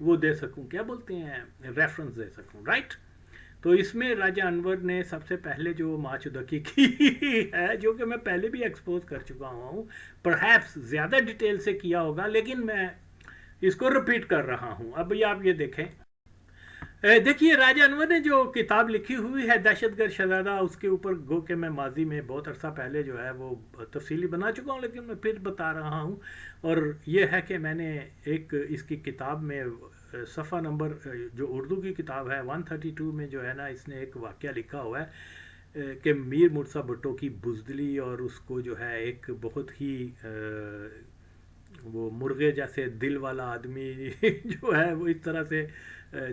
وہ دے سکوں، کیا بولتے ہیں، ریفرنس دے سکوں، رائٹ. تو اس میں راجہ انور نے سب سے پہلے جو ماچودکی کی ہے، جو کہ میں پہلے بھی ایکسپوز کر چکا ہوں، پرہیپس زیادہ ڈیٹیل سے کیا ہوگا، لیکن میں اس کو رپیٹ کر رہا ہوں. اب آپ یہ دیکھیں، دیکھیے راجہ انور نے جو کتاب لکھی ہوئی ہے دہشت گرد شہزادہ، اس کے اوپر گو کہ میں ماضی میں بہت عرصہ پہلے جو ہے وہ تفصیلی بنا چکا ہوں، لیکن میں پھر بتا رہا ہوں. اور یہ ہے کہ میں نے ایک اس کی کتاب میں صفحہ نمبر جو اردو کی کتاب ہے 132 میں جو ہے نا، اس نے ایک واقعہ لکھا ہوا ہے کہ میر مرزا بھٹو کی بزدلی، اور اس کو جو ہے ایک بہت ہی وہ مرغے جیسے دل والا آدمی جو ہے وہ اس طرح سے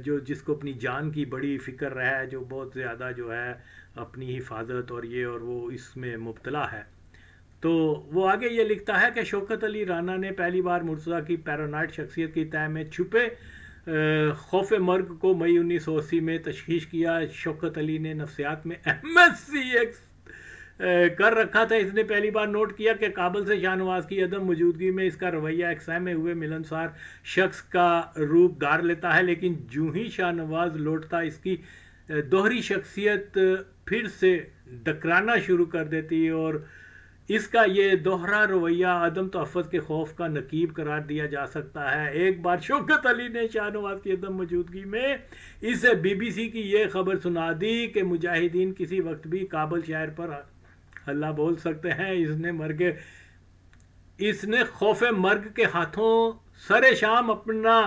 جو جس کو اپنی جان کی بڑی فکر رہا ہے، جو بہت زیادہ جو ہے اپنی حفاظت اور یہ اور وہ اس میں مبتلا ہے. تو وہ آگے یہ لکھتا ہے کہ شوکت علی رانا نے پہلی بار مرتضیٰ کی پیرانوئڈ شخصیت کی تہ میں چھپے خوف مرگ کو مئی 1980 میں تشخیص کیا. شوکت علی نے نفسیات میں MS کر رکھا تھا. اس نے پہلی بار نوٹ کیا کہ کابل سے شاہ نواز کی عدم موجودگی میں اس کا رویہ ایک سہمے ہوئے ملنسار شخص کا روپ دھار لیتا ہے، لیکن جو ہی شاہ نواز لوٹتا اس کی دوہری شخصیت پھر سے ڈکرانا شروع کر دیتی، اور اس کا یہ دوہرا رویہ عدم تحفظ کے خوف کا نقیب قرار دیا جا سکتا ہے. ایک بار شوکت علی نے شاہ نواز کی عدم موجودگی میں اسے BBC کی یہ خبر سنا دی کہ مجاہدین کسی وقت بھی کابل شہر پر حملہ بول سکتے ہیں. اس نے خوف مرگ کے ہاتھوں سر شام اپنا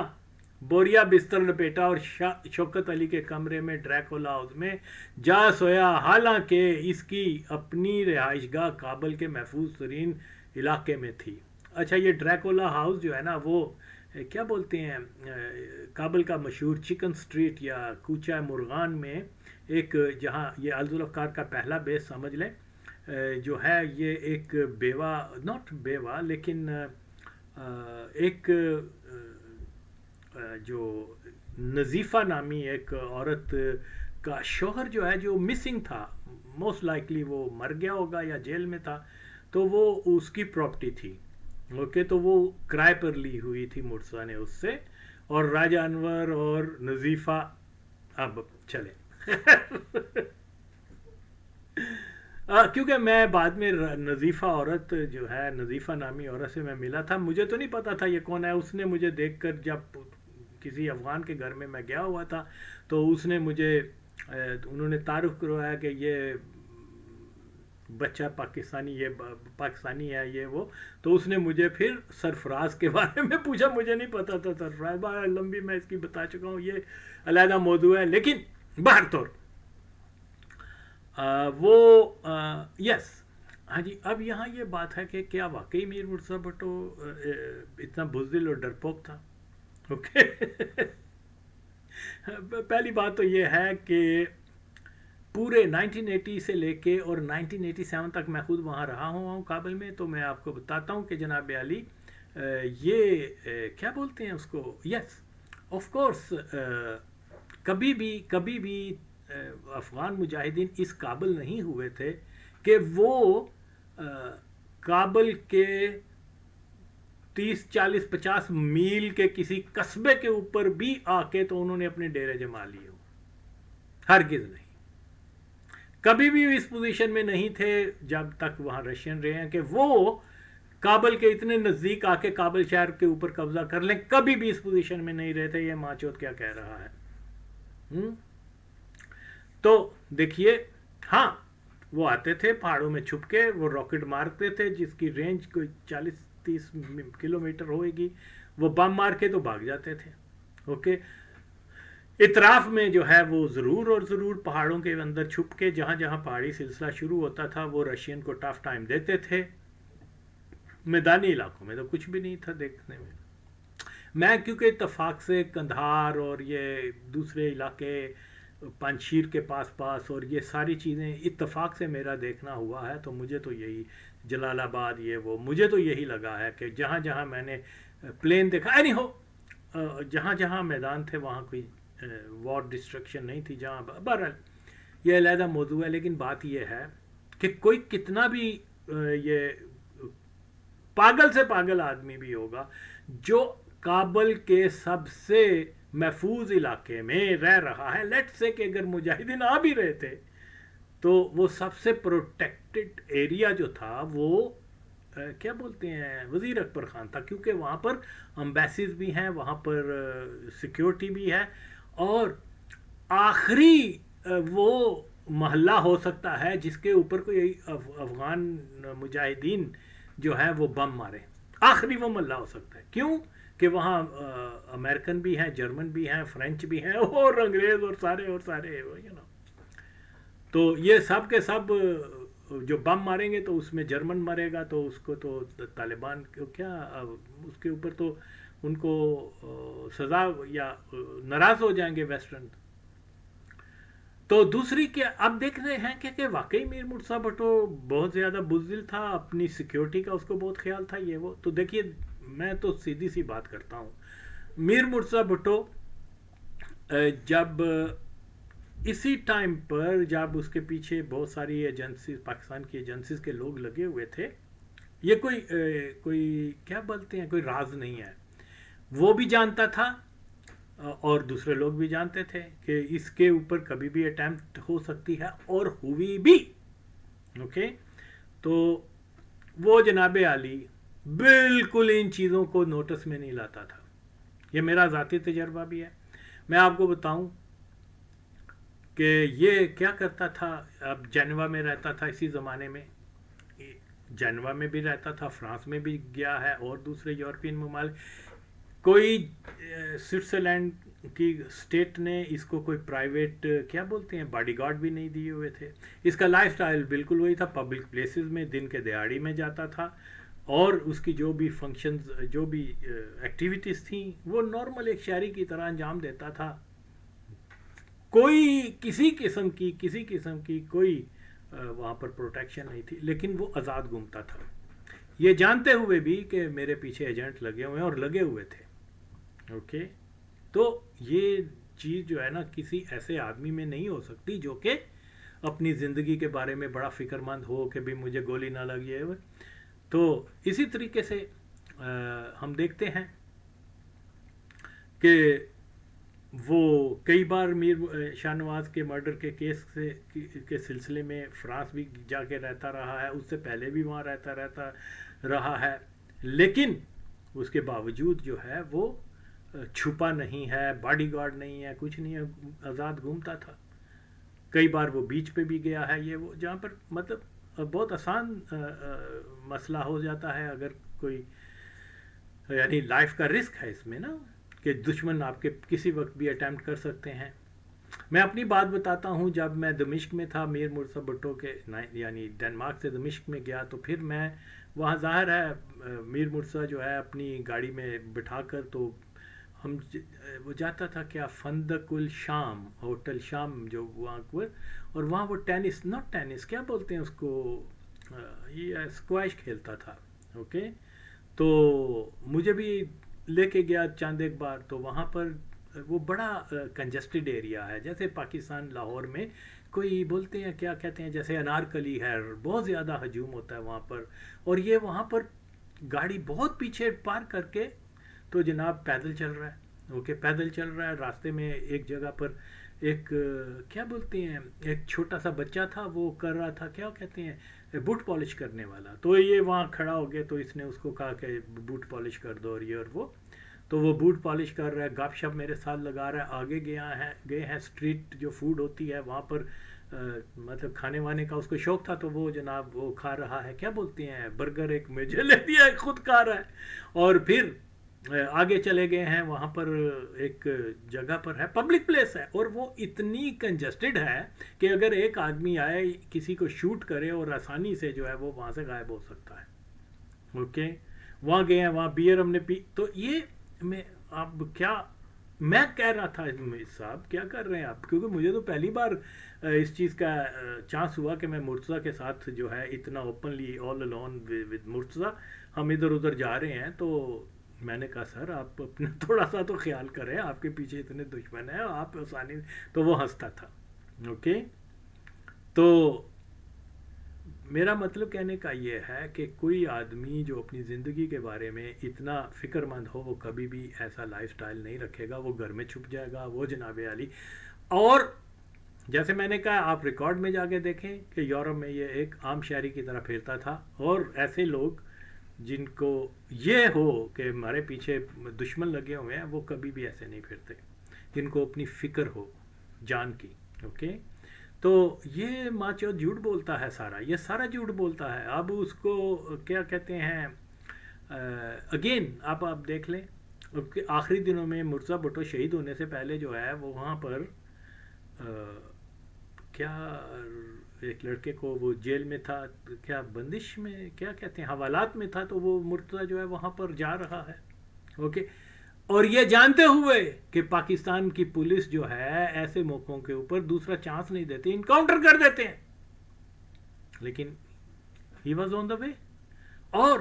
بوریا بستر لپیٹا اور شوکت علی کے کمرے میں ڈریکولا ہاؤس میں جا سویا، حالانکہ اس کی اپنی رہائش گاہ کابل کے محفوظ ترین علاقے میں تھی. اچھا، یہ ڈریکولا ہاؤس جو ہے نا، وہ کیا بولتے ہیں، کابل کا مشہور چکن سٹریٹ یا کوچہ مرغان میں ایک، جہاں یہ الذوالافکار کا پہلا بیس سمجھ لیں، جو ہے یہ ایک بیوہ، ناٹ بیوہ لیکن ایک جو نظیفہ نامی ایک عورت کا شوہر جو ہے جو مسنگ تھا، موسٹ لائکلی وہ مر گیا ہوگا یا جیل میں تھا، تو وہ اس کی پراپرٹی تھی. اوکے، تو وہ کرائے پر لی ہوئی تھی مرزا نے اس سے، اور راجہ انور اور نظیفہ اب چلے کیونکہ میں بعد میں نظیفہ عورت جو ہے، نظیفہ نامی عورت سے میں ملا تھا، مجھے تو نہیں پتا تھا یہ کون ہے. اس نے مجھے دیکھ کر، جب کسی افغان کے گھر میں گیا ہوا تھا، تو اس نے مجھے، انہوں نے تعارف کروایا کہ یہ بچہ پاکستانی ہے یہ وہ. تو اس نے مجھے پھر سرفراز کے بارے میں پوچھا، مجھے نہیں پتا تھا. سرفراز بہت لمبی میں اس کی بتا چکا ہوں، یہ علیحدہ موضوع ہے. لیکن بہرطور وہ یس، ہاں جی. اب یہاں یہ بات ہے کہ کیا واقعی میر مرزا بھٹو اتنا بزدل اور ڈرپوک تھا؟ اوکے پہلی بات تو یہ ہے کہ پورے 1980 سے لے کے اور 1987 تک میں خود وہاں رہا ہوا ہوں کابل میں، تو میں آپ کو بتاتا ہوں کہ جناب علی یہ کیا بولتے ہیں اس کو، یس آف کورس، کبھی بھی افغان مجاہدین اس قابل نہیں ہوئے تھے کہ وہ کابل کے 30 40 50 میل کے کسی قصبے کے اوپر بھی آ کے تو انہوں نے اپنے ڈیرے جما لیے ہو. ہرگز نہیں، کبھی بھی اس پوزیشن میں نہیں تھے جب تک وہاں رشین رہے ہیں کہ وہ کابل کے اتنے نزدیک آ کے کابل شہر کے اوپر قبضہ کر لیں. کبھی بھی اس پوزیشن میں نہیں رہے تھے. یہ ماچوت کیا کہہ رہا ہے. تو دیکھیے، ہاں وہ آتے تھے پہاڑوں میں چھپ کے، وہ راکٹ مارتے تھے جس کی رینج کوئی 40-30 کلومیٹر ہوئے گی، وہ بم مار کے تو بھاگ جاتے تھے. اوکے، اطراف میں جو ہے وہ ضرور پہاڑوں کے اندر چھپ کے جہاں جہاں پہاڑی سلسلہ شروع ہوتا تھا وہ رشین کو ٹف ٹائم دیتے تھے. میدانی علاقوں میں تو کچھ بھی نہیں تھا دیکھنے میں. میں کیونکہ اتفاق سے کندھار اور یہ دوسرے علاقے پنجشیر کے پاس اور یہ ساری چیزیں اتفاق سے میرا دیکھنا ہوا ہے، تو مجھے تو یہی جلال آباد یہ وہ مجھے تو یہی لگا ہے کہ جہاں جہاں میں نے پلین دیکھا، اینی ہو جہاں جہاں میدان تھے وہاں کوئی وار ڈسٹرکشن نہیں تھی. جہاں بہرحال یہ علیحدہ موضوع ہے، لیکن بات یہ ہے کہ کوئی کتنا بھی یہ پاگل سے پاگل آدمی بھی ہوگا جو کابل کے سب سے محفوظ علاقے میں رہ رہا ہے. لیٹ سے کہ اگر مجاہدین آ بھی رہے تھے تو وہ سب سے پروٹیکٹڈ ایریا جو تھا وہ کیا بولتے ہیں وزیر اکبر خان تھا, کیونکہ وہاں پر امبیسیز بھی ہیں, وہاں پر سیکیورٹی بھی ہے, اور آخری وہ محلہ ہو سکتا ہے جس کے اوپر کوئی افغان مجاہدین جو ہے وہ بم مارے. آخری وہ محلہ ہو سکتا ہے. کیوں کہ وہاں امریکن بھی ہیں, جرمن بھی ہیں, فرینچ بھی ہیں, اور انگریز اور سارے تو یہ سب کے سب جو بم ماریں گے تو اس میں جرمن مرے گا, تو اس کو تو طالبان کو کیا اس کے اوپر تو ان کو سزا یا ناراض ہو جائیں گے ویسٹرن. تو دوسری کہ اب دیکھ رہے ہیں کہ واقعی میر مرتضیٰ بھٹو بہت زیادہ بزدل تھا, اپنی سیکیورٹی کا اس کو بہت خیال تھا یہ وہ. تو دیکھیے میں تو سیدھی سی بات کرتا ہوں, میر مرتضیٰ بھٹو جب اسی ٹائم پر جب اس کے پیچھے بہت ساری ایجنسیز, پاکستان کی ایجنسیز کے لوگ لگے ہوئے تھے, یہ کوئی کیا بولتے ہیں کوئی راز نہیں ہے, وہ بھی جانتا تھا اور دوسرے لوگ بھی جانتے تھے کہ اس کے اوپر کبھی بھی اٹیمپٹ ہو سکتی ہے, اور ہوئی بھی. اوکے, تو وہ جناب عالی بالکل ان چیزوں کو نوٹس میں نہیں لاتا تھا. یہ میرا ذاتی تجربہ بھی ہے. میں آپ کو بتاؤں کہ یہ کیا کرتا تھا, اب جنیوا میں رہتا تھا اسی زمانے میں, جنیوا میں بھی رہتا تھا, فرانس میں بھی گیا ہے, اور دوسرے یورپین ممالک. کوئی سوئٹزرلینڈ کی اسٹیٹ نے اس کو کوئی پرائیویٹ کیا بولتے ہیں باڈی گارڈ بھی نہیں دیے ہوئے تھے. اس کا لائف سٹائل بالکل وہی تھا, پبلک پلیسز میں دن کے دہاڑی میں جاتا تھا, اور اس کی جو بھی فنکشنز جو بھی ایکٹیویٹیز تھیں وہ نارمل ایک شہری کی طرح انجام دیتا تھا. کوئی کسی قسم کی کوئی وہاں پر پروٹیکشن نہیں تھی, لیکن وہ آزاد گھومتا تھا, یہ جانتے ہوئے بھی کہ میرے پیچھے ایجنٹ لگے ہوئے ہیں, اور لگے ہوئے تھے. اوکے, تو یہ چیز جو ہے نا کسی ایسے آدمی میں نہیں ہو سکتی جو کہ اپنی زندگی کے بارے میں بڑا فکر مند ہو کہ بھی مجھے گولی نہ لگی ہے. تو اسی طریقے سے ہم دیکھتے ہیں کہ وہ کئی بار میر شاہ نواز کے مرڈر کے کیس کے سلسلے میں فرانس بھی جا کے رہتا رہا ہے, اس سے پہلے بھی وہاں رہتا رہا ہے, لیکن اس کے باوجود جو ہے وہ چھپا نہیں ہے, باڈی گارڈ نہیں ہے, کچھ نہیں ہے, آزاد گھومتا تھا. کئی بار وہ بیچ پہ بھی گیا ہے, یہ وہ جہاں پر مطلب بہت آسان مسئلہ ہو جاتا ہے اگر کوئی, یعنی لائف کا رسک ہے اس میں نا, کہ دشمن آپ کے کسی وقت بھی اٹیمپٹ کر سکتے ہیں. میں اپنی بات بتاتا ہوں, جب میں دمشق میں تھا میر مرتضیٰ بھٹو کے یعنی ڈنمارک سے دمشق میں گیا, تو پھر میں وہاں ظاہر ہے میر مرتضیٰ جو ہے اپنی گاڑی میں بٹھا کر تو ہم وہ جاتا تھا کیا فندق الشام, ہوٹل شام جو وہاں پر, اور وہاں وہ ٹینس ناٹ ٹینس کیا بولتے ہیں اس کو, یہ اسکواش کھیلتا تھا. اوکے, تو مجھے بھی لے کے گیا چاند ایک بار, تو وہاں پر وہ بڑا کنجسٹڈ ایریا ہے, جیسے پاکستان لاہور میں کوئی بولتے ہیں کیا کہتے ہیں جیسے انارکلی ہے, بہت زیادہ ہجوم ہوتا ہے وہاں پر, اور یہ وہاں پر گاڑی بہت پیچھے پارک کر کے تو جناب پیدل چل رہا ہے. اوکے, پیدل چل رہا ہے, راستے میں ایک جگہ پر ایک کیا بولتے ہیں ایک چھوٹا سا بچہ تھا, وہ کر رہا تھا کیا کہتے ہیں بوٹ پالش کرنے والا, تو یہ وہاں کھڑا ہو گیا, تو اس نے اس کو کہا کہ بوٹ پالش کر دو, اور یہ اور وہ, تو وہ بوٹ پالش کر رہا ہے, گپ شپ میرے ساتھ لگا رہا ہے. آگے گئے ہیں اسٹریٹ جو فوڈ ہوتی ہے وہاں پر, مطلب کھانے وانے کا اس کو شوق تھا, تو وہ جناب وہ کھا رہا ہے کیا بولتے ہیں برگر, ایک مجھے لے دیا, ایک خود کھا رہا ہے. اور پھر آگے چلے گئے ہیں, وہاں پر ایک جگہ پر ہے, پبلک پلیس ہے, اور وہ اتنی کنجسٹڈ ہے کہ اگر ایک آدمی آئے کسی کو شوٹ کرے اور آسانی سے جو ہے وہ وہاں سے غائب ہو سکتا ہے. اوکے, وہاں گئے ہیں, وہاں بیئر ہم نے پی. تو یہ میں کہہ رہا تھا صاحب کیا کر رہے ہیں آپ, کیونکہ مجھے تو پہلی بار اس چیز کا چانس ہوا کہ میں مرتضیٰ کے ساتھ جو ہے اتنا openly all alone with Murtaza ہم ادھر ادھر جا رہے ہیں. تو میں نے کہا سر آپ اپنا تھوڑا سا تو خیال کریں, آپ کے پیچھے اتنے دشمن ہیں, آپ آسانی, تو وہ ہنستا تھا. اوکے, تو میرا مطلب کہنے کا یہ ہے کہ کوئی آدمی جو اپنی زندگی کے بارے میں اتنا فکر مند ہو وہ کبھی بھی ایسا لائف سٹائل نہیں رکھے گا، وہ گھر میں چھپ جائے گا، وہ جناب عالی. اور جیسے میں نے کہا آپ ریکارڈ میں جا کے دیکھیں کہ یورپ میں یہ ایک عام شہری کی طرح پھرتا تھا، اور ایسے لوگ جن کو یہ ہو کہ ہمارے پیچھے دشمن لگے ہوئے ہیں وہ کبھی بھی ایسے نہیں پھرتے، جن کو اپنی فکر ہو جان کی. اوکے، تو یہ ماچو جھوٹ بولتا ہے، سارا یہ سارا جھوٹ بولتا ہے. اب اس کو کیا کہتے ہیں، اگین آپ دیکھ لیں کہ آخری دنوں میں مرزا بھٹو شہید ہونے سے پہلے جو ہے وہ وہاں پر کیا ایک لڑکے کو وہ جیل میں تھا، کیا بندش میں کیا کہتے ہیں، حوالات میں تھا، تو وہ مرتضیٰ جو ہے وہاں پر جا رہا ہے. اوکے، اور یہ جانتے ہوئے کہ پاکستان کی پولیس جو ہے ایسے موقعوں کے اوپر دوسرا چانس نہیں دیتی، انکاؤنٹر کر دیتے ہیں. لیکن ہی واز آن دا وے. اور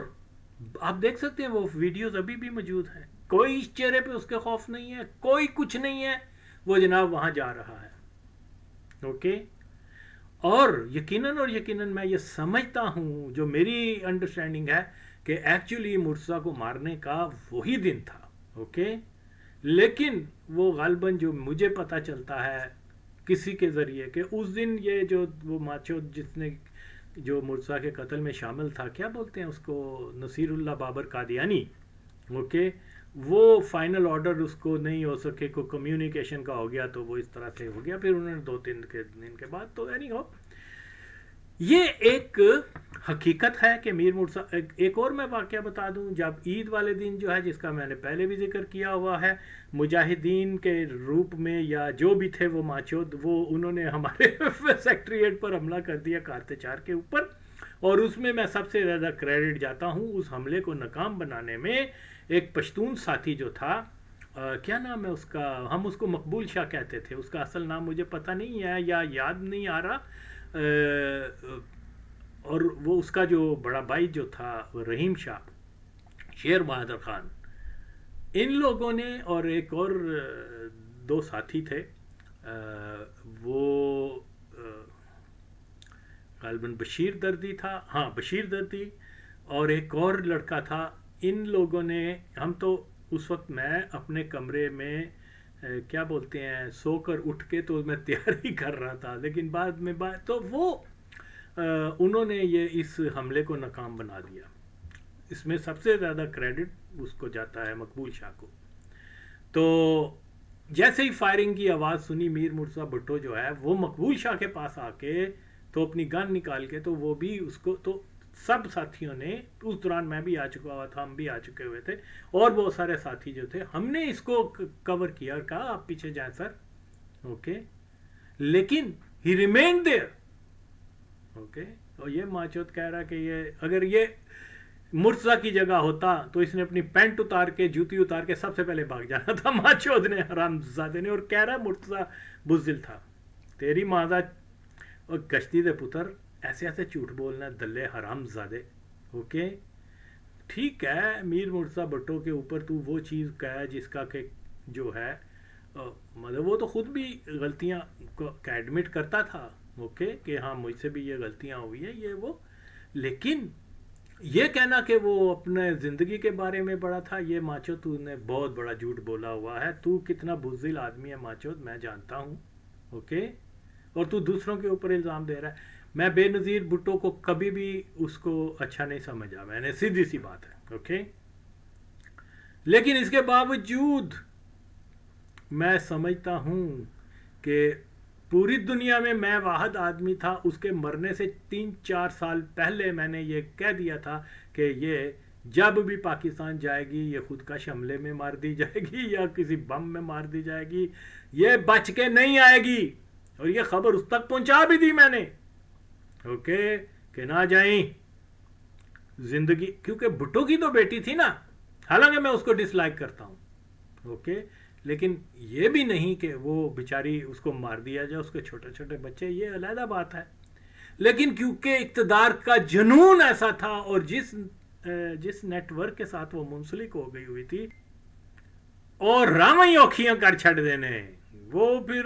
آپ دیکھ سکتے ہیں وہ ویڈیوز ابھی بھی موجود ہیں، کوئی چہرے پہ اس کے خوف نہیں ہے، کوئی کچھ نہیں ہے، وہ جناب وہاں جا رہا ہے. اوکے، اور یقیناً میں یہ سمجھتا ہوں، جو میری انڈرسٹینڈنگ ہے کہ ایکچولی مرتضیٰ کو مارنے کا وہی دن تھا. اوکے، لیکن وہ غالباً جو مجھے پتہ چلتا ہے کسی کے ذریعے کہ اس دن یہ جو وہ ماچو جس نے جو مرتضیٰ کے قتل میں شامل تھا، کیا بولتے ہیں اس کو، نصیر اللہ بابر قادیانی. اوکے، وہ فائنل آرڈر اس کو نہیں ہو سکے، کو کمیونیکیشن کا ہو گیا، تو وہ اس طرح سے ہو گیا. پھر انہوں نے 2-3 دن کے بعد تو اینی ہو، یہ ایک حقیقت ہے کہ میر مرتضیٰ. ایک اور میں واقعہ بتا دوں، جب عید والے دن جو ہے، جس کا میں نے پہلے بھی ذکر کیا ہوا ہے، مجاہدین کے روپ میں یا جو بھی تھے وہ ماچود، وہ انہوں نے ہمارے سیکٹریٹ پر حملہ کر دیا کارتے چار کے اوپر، اور اس میں سب سے زیادہ کریڈٹ جاتا ہوں اس حملے کو ناکام بنانے میں ایک پشتون ساتھی جو تھا، کیا نام ہے اس کا، ہم اس کو مقبول شاہ کہتے تھے، اس کا اصل نام مجھے پتہ نہیں ہے یا یاد نہیں آ رہا، اور وہ اس کا جو بڑا بھائی جو تھا رحیم شاہ، شیر بہادر خان، ان لوگوں نے، اور ایک اور 2 ساتھی تھے، وہ غالباً بشیر دردی تھا، ہاں بشیر دردی، اور ایک اور لڑکا تھا. ان لوگوں نے، ہم تو اس وقت میں اپنے کمرے میں کیا بولتے ہیں سو کر اٹھ کے تو میں تیاری کر رہا تھا، لیکن بعد میں تو وہ انہوں نے یہ اس حملے کو ناکام بنا دیا. اس میں سب سے زیادہ کریڈٹ اس کو جاتا ہے، مقبول شاہ کو. تو جیسے ہی فائرنگ کی آواز سنی، میر مرتضیٰ بھٹو جو ہے وہ مقبول شاہ کے پاس آ کے تو اپنی گن نکال کے، تو وہ بھی اس کو، تو سب ساتھیوں نے، اس دوران میں بھی آ چکا ہوا تھا، ہم بھی آ چکے ہوئے تھے، اور بہت سارے ساتھی جو تھے، ہم نے اس کو کور کیا اور کہا آپ پیچھے جائیں سر. اوکے، لیکن ہی ریمینڈ دیئر. اوکے، اور یہ ماچوت کہہ رہا کہ یہ اگر یہ مرتضیٰ کی جگہ ہوتا تو اس نے اپنی پینٹ اتار کے، جوتی اتار کے سب سے پہلے بھاگ جانا تھا ماچوت نے، حرامزادے نے. اور کہہ رہا مرتضیٰ بزدل تھا. تیری ماں اور گشتی دے پتر، ایسے ایسے جھوٹ بولنا، دلے حرام زادے. اوکے، ٹھیک ہے، میر مرتضیٰ بھٹو کے اوپر تو وہ چیز کہا جس کا کہ جو ہے مطلب وہ تو خود بھی غلطیاں کو ایڈمٹ کرتا تھا. اوکے، کہ ہاں مجھ سے بھی یہ غلطیاں ہوئی ہیں، یہ وہ. لیکن یہ کہنا کہ وہ اپنے زندگی کے بارے میں بڑا تھا، یہ ماچو تو نے بہت بڑا جھوٹ بولا ہوا ہے. تو کتنا بزدل آدمی ہے ماچو، میں جانتا ہوں. اوکے، اور تو دوسروں کے اوپر الزام دے رہا ہے. میں بے نظیر بھٹو کو کبھی بھی اس کو اچھا نہیں سمجھا، میں نے، سیدھی سی بات ہے. اوکے، لیکن اس کے باوجود میں سمجھتا ہوں کہ پوری دنیا میں واحد آدمی تھا. اس کے مرنے سے 3-4 سال پہلے میں نے یہ کہہ دیا تھا کہ یہ جب بھی پاکستان جائے گی یہ خودکش حملے میں مار دی جائے گی یا کسی بم میں مار دی جائے گی، یہ بچ کے نہیں آئے گی. اور یہ خبر اس تک پہنچا بھی دی میں نے. اوکے، کہ نہ جائیں زندگی، کیونکہ بھٹو کی تو بیٹی تھی نا، حالانکہ میں اس کو ڈس لائک کرتا ہوں. اوکے، لیکن یہ بھی نہیں کہ وہ بیچاری اس کو مار دیا جائے، اس کے چھوٹے چھوٹے بچے، یہ علیحدہ بات ہے. لیکن کیونکہ اقتدار کا جنون ایسا تھا، اور جس نیٹ ورک کے ساتھ وہ منسلک ہو گئی ہوئی تھی، اور راویں اوکھیاں کر چھڑ دینے، وہ پھر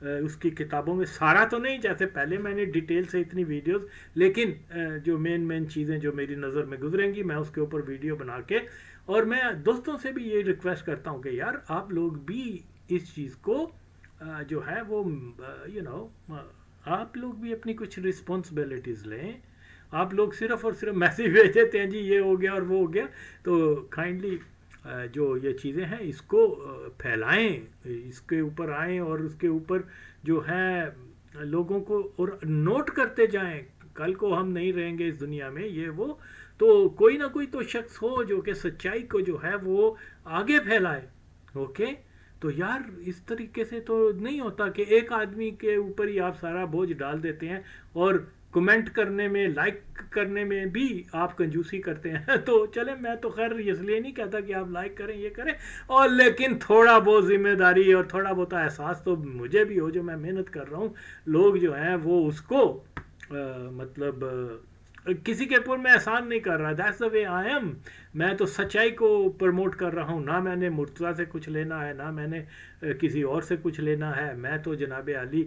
اس کی کتابوں میں سارا تو نہیں، جیسے پہلے میں نے ڈیٹیل سے اتنی ویڈیوز، لیکن جو مین چیزیں جو میری نظر میں گزریں گی میں اس کے اوپر ویڈیو بنا کے، اور میں دوستوں سے بھی یہ ریکویسٹ کرتا ہوں کہ یار آپ لوگ بھی اس چیز کو جو ہے وہ آپ لوگ بھی اپنی کچھ رسپانسبلٹیز لیں. آپ لوگ صرف اور صرف میسیج بھیج دیتے ہیں جی یہ ہو گیا اور وہ ہو گیا. تو کائنڈلی جو یہ چیزیں ہیں اس کو پھیلائیں، اس کے اوپر آئیں اور اس کے اوپر جو ہے لوگوں کو اور نوٹ کرتے جائیں. کل کو ہم نہیں رہیں گے اس دنیا میں، یہ وہ، تو کوئی نہ کوئی تو شخص ہو جو کہ سچائی کو جو ہے وہ آگے پھیلائے. اوکے، تو یار اس طریقے سے تو نہیں ہوتا کہ ایک آدمی کے اوپر ہی آپ سارا بوجھ ڈال دیتے ہیں اور کمنٹ کرنے میں، لائک کرنے میں بھی آپ کنجوسی کرتے ہیں. تو چلیں، میں تو خیر اس لیے نہیں کہتا کہ آپ لائک کریں یہ کریں، اور لیکن تھوڑا بہت ذمہ داری اور تھوڑا بہت احساس تو مجھے بھی ہو، جو میں محنت کر رہا ہوں. لوگ جو ہیں وہ اس کو مطلب کسی کے اوپر میں احسان نہیں کر رہا. That's the way I am. میں تو سچائی کو پروموٹ کر رہا ہوں. نہ میں نے مرتضیٰ سے کچھ لینا ہے، نہ میں نے کسی اور سے کچھ لینا ہے. میں تو جناب علی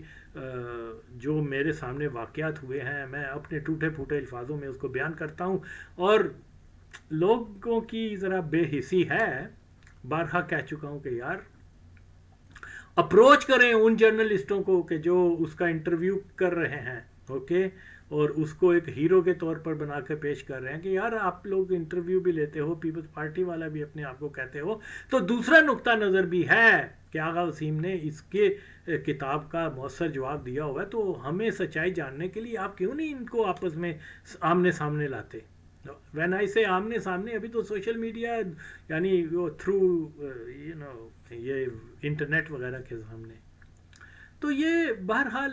جو میرے سامنے واقعات ہوئے ہیں میں اپنے ٹوٹے پھوٹے الفاظوں میں اس کو بیان کرتا ہوں. اور لوگوں کی ذرا بے حسی ہے، بارہا کہہ چکا ہوں کہ یار اپروچ کریں ان جرنلسٹوں کو کہ جو اس کا انٹرویو کر رہے ہیں. اوکے، اور اس کو ایک ہیرو کے طور پر بنا کے پیش کر رہے ہیں کہ یار آپ لوگ انٹرویو بھی لیتے ہو، پیپلز پارٹی والا بھی اپنے آپ کو کہتے ہو. تو دوسرا نقطہ نظر بھی ہے کہ آغا وسیم نے اس کے کتاب کا مؤثر جواب دیا ہوا ہے. تو ہمیں سچائی جاننے کے لیے آپ کیوں نہیں ان کو آپس میں آمنے سامنے لاتے؟ وین آئی سے آمنے سامنے، ابھی تو سوشل میڈیا یعنی تھرو یہ انٹرنیٹ وغیرہ کے سامنے. تو یہ بہرحال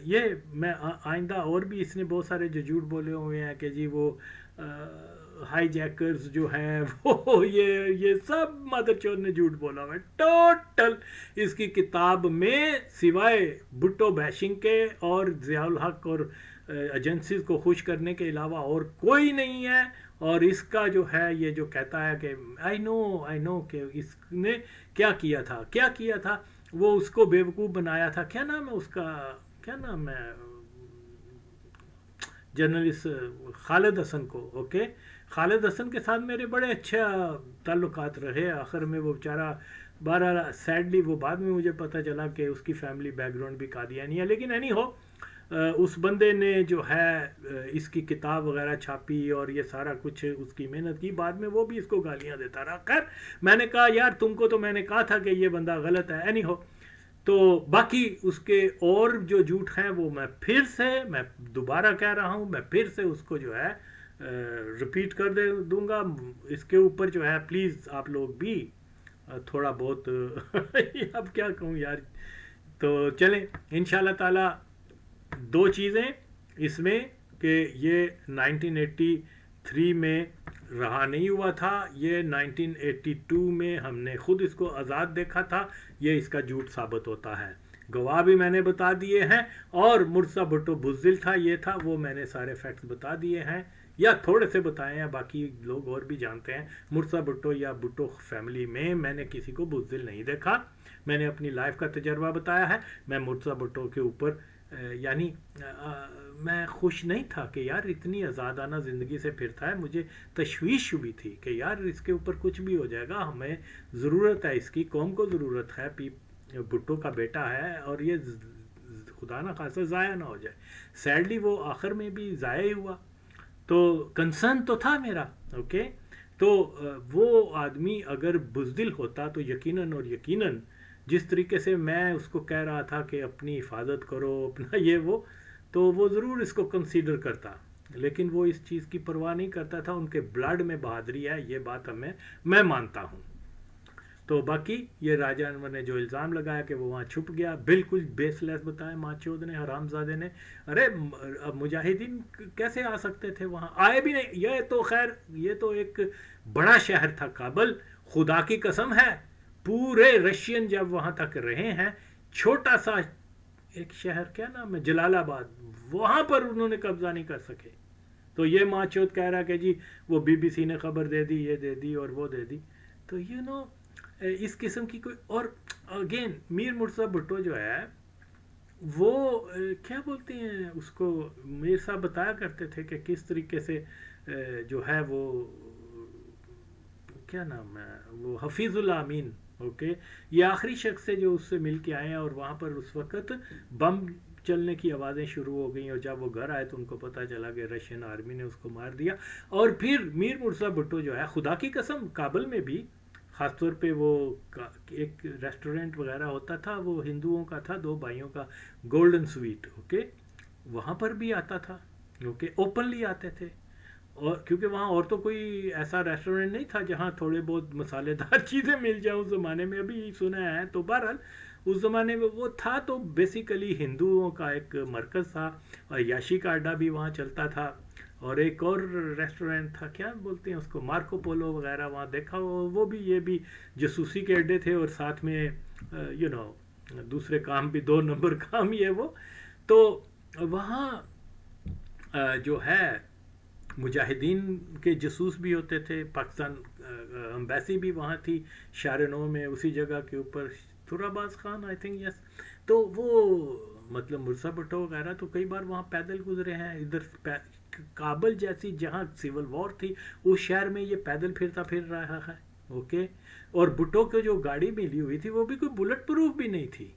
یہ میں آئندہ اور بھی اس نے بہت سارے جو جھوٹ بولے ہوئے ہیں کہ جی وہ ہائی جیکرز جو ہیں وہ یہ سب مدر چود نے جھوٹ بولا ہوا ہے ٹوٹل. اس کی کتاب میں سوائے بھٹو بیشنگ کے اور ضیاء الحق اور ایجنسیز کو خوش کرنے کے علاوہ اور کوئی نہیں ہے. اور اس کا جو ہے یہ جو کہتا ہے کہ آئی نو کہ اس نے کیا کیا تھا وہ اس کو بیوقوف بنایا تھا. کیا نام ہے اس کا، کیا نام ہے جرنلسٹ خالد حسن کو. اوکے، خالد حسن کے ساتھ میرے بڑے اچھا تعلقات رہے. آخر میں وہ بیچارہ بارہ سیڈلی وہ بعد میں مجھے پتہ چلا کہ اس کی فیملی بیک گراؤنڈ بھی قادیانی ہے. لیکن اینی ہو اس بندے نے جو ہے اس کی کتاب وغیرہ چھاپی اور یہ سارا کچھ اس کی محنت کی. بعد میں وہ بھی اس کو گالیاں دیتا رہا. خیر میں نے کہا یار تم کو تو میں نے کہا تھا کہ یہ بندہ غلط ہے. اینی ہو، تو باقی اس کے اور جو جھوٹ ہیں وہ میں دوبارہ کہہ رہا ہوں، میں پھر سے اس کو جو ہے ریپیٹ کر دوں گا. اس کے اوپر جو ہے پلیز آپ لوگ بھی تھوڑا بہت اب کیا کہوں یار. تو چلیں انشاءاللہ تعالی دو چیزیں اس میں کہ یہ 1983 میں رہا نہیں ہوا تھا، یہ 1982 میں ہم نے خود اس کو آزاد دیکھا تھا. یہ اس کا جھوٹ ثابت ہوتا ہے. گواہ بھی میں نے بتا دیے ہیں، اور مرتضیٰ بھٹو بزدل تھا یہ تھا وہ میں نے سارے فیکٹس بتا دیے ہیں، یا تھوڑے سے بتائے ہیں، باقی لوگ اور بھی جانتے ہیں. مرتضیٰ بھٹو یا بھٹو فیملی میں نے کسی کو بزدل نہیں دیکھا. میں نے اپنی لائف کا تجربہ بتایا ہے. میں مرتضیٰ بھٹو کے اوپر یعنی میں خوش نہیں تھا کہ یار اتنی آزادانہ زندگی سے پھرتا ہے. مجھے تشویش بھی تھی کہ یار اس کے اوپر کچھ بھی ہو جائے گا، ہمیں ضرورت ہے، اس کی قوم کو ضرورت ہے، بھٹو کا بیٹا ہے اور یہ خدا نہ خاصا ضائع نہ ہو جائے. سیڈلی وہ آخر میں بھی ضائع ہی ہوا. تو کنسرن تو تھا میرا. اوکے، تو وہ آدمی اگر بزدل ہوتا تو یقیناً جس طریقے سے میں اس کو کہہ رہا تھا کہ اپنی حفاظت کرو اپنا یہ وہ ضرور اس کو کنسیڈر کرتا. لیکن وہ اس چیز کی پرواہ نہیں کرتا تھا. ان کے بلڈ میں بہادری ہے، یہ بات میں مانتا ہوں. تو باقی یہ راجہ انور نے جو الزام لگایا کہ وہ وہاں چھپ گیا، بالکل بیس لیس بتایا ماں چود نے، حرام زادے نے. ارے مجاہدین کیسے آ سکتے تھے وہاں؟ آئے بھی نہیں. یہ تو خیر یہ تو ایک بڑا شہر تھا کابل، خدا کی قسم ہے پورے رشین جب وہاں تک رہے ہیں. چھوٹا سا ایک شہر کیا نام ہے جلال آباد، وہاں پر انہوں نے قبضہ نہیں کر سکے. تو یہ ماں چود کہہ رہا کہ جی وہ بی بی سی نے خبر دے دی، یہ دے دی اور وہ دے دی. تو اس قسم کی کوئی. اور اگین میر مرتضیٰ بھٹو جو ہے وہ کیا بولتے ہیں اس کو، میر صاحب بتایا کرتے تھے کہ کس طریقے سے جو ہے وہ کیا نام ہے وہ حفیظ اللہ امین، اوکے، یہ آخری شخص ہے جو اس سے مل کے آئے ہیں، اور وہاں پر اس وقت بم چلنے کی آوازیں شروع ہو گئیں، اور جب وہ گھر آئے تو ان کو پتہ چلا کہ رشین آرمی نے اس کو مار دیا۔ اور پھر میر مرزا بھٹو جو ہے، خدا کی قسم کابل میں بھی خاص طور پہ وہ ایک ریسٹورینٹ وغیرہ ہوتا تھا، وہ ہندوؤں کا تھا، دو بھائیوں کا، گولڈن سویٹ، اوکے، وہاں پر بھی آتا تھا، اوکے، اوپنلی آتے تھے، اور کیونکہ وہاں اور تو کوئی ایسا ریسٹورینٹ نہیں تھا جہاں تھوڑے بہت مسالے دار چیزیں مل جائیں اس زمانے میں، ابھی سنا ہے تو بہرحال اس زمانے میں وہ تھا، تو بیسیکلی ہندوؤں کا ایک مرکز تھا، اور یاشی کا اڈا بھی وہاں چلتا تھا، اور ایک اور ریسٹورینٹ تھا، کیا بولتے ہیں اس کو، مارکو پولو وغیرہ، وہاں دیکھا وہ بھی، یہ بھی جاسوسی کے اڈے تھے، اور ساتھ میں یو نو دوسرے کام بھی، دو نمبر کام یہ وہ، تو وہاں جو ہے مجاہدین کے جاسوس بھی ہوتے تھے، پاکستان امبیسی بھی وہاں تھی شارنو میں، اسی جگہ کے اوپر، تھراباز خان آئی تھنک، یس، تو وہ مطلب مرزا بھٹو وغیرہ تو کئی بار وہاں پیدل گزرے ہیں، ادھر کابل جیسی جہاں سول وار تھی اس شہر میں یہ پیدل پھرتا پھر رہا ہے، اوکے، اور بھٹو کو جو گاڑی ملی ہوئی تھی وہ بھی کوئی بلٹ پروف بھی نہیں تھی،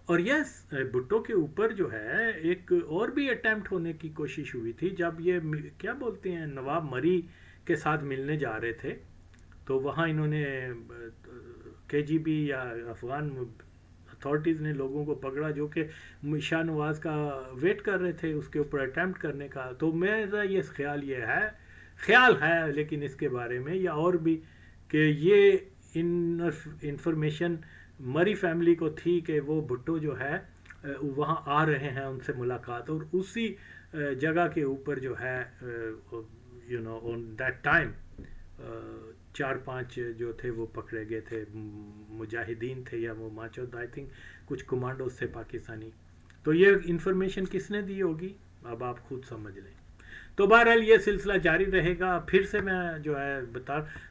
اور یس بھٹو کے اوپر جو ہے ایک اور بھی اٹیمپٹ ہونے کی کوشش ہوئی تھی، جب یہ کیا بولتے ہیں نواب مری کے ساتھ ملنے جا رہے تھے، تو وہاں انہوں نے کے جی بی یا افغان اتھارٹیز نے لوگوں کو پکڑا جو کہ شاہ نواز کا ویٹ کر رہے تھے اس کے اوپر اٹیمپٹ کرنے کا، تو میرا یہ خیال ہے لیکن اس کے بارے میں یا اور بھی کہ یہ انفارمیشن مری فیملی کو تھی کہ وہ بھٹو جو ہے وہاں آ رہے ہیں ان سے ملاقات، اور اسی جگہ کے اوپر جو ہے you know on that time چار پانچ جو تھے وہ پکڑے گئے تھے، مجاہدین تھے یا وہ ماچود آئی تھنک کچھ کمانڈوز تھے پاکستانی، تو یہ انفارمیشن کس نے دی ہوگی اب آپ خود سمجھ لیں۔ تو بہرحال یہ سلسلہ جاری رہے گا، پھر سے میں جو ہے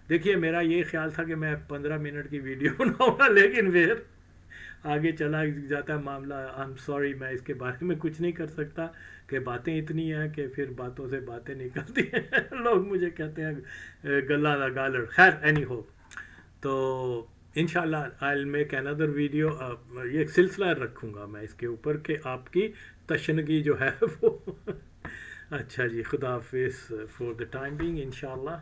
دیکھیے میرا یہ خیال تھا کہ میں 15 منٹ کی ویڈیو بناؤں گا، لیکن پھر آگے چلا جاتا ہے معاملہ، آئی ایم سوری، میں اس کے بارے میں کچھ نہیں کر سکتا کہ باتیں اتنی ہیں کہ پھر باتوں سے باتیں نکلتی ہیں لوگ مجھے کہتے ہیں گلا دا گالر، خیر اینی ہو، تو انشاءاللہ I'll make another ویڈیو، یہ ایک سلسلہ رکھوں گا میں اس کے اوپر کہ آپ کی تشنگی جو ہے وہ اچھا جی، خدا حافظ فور دا ٹائم بینگ انشاءاللہ۔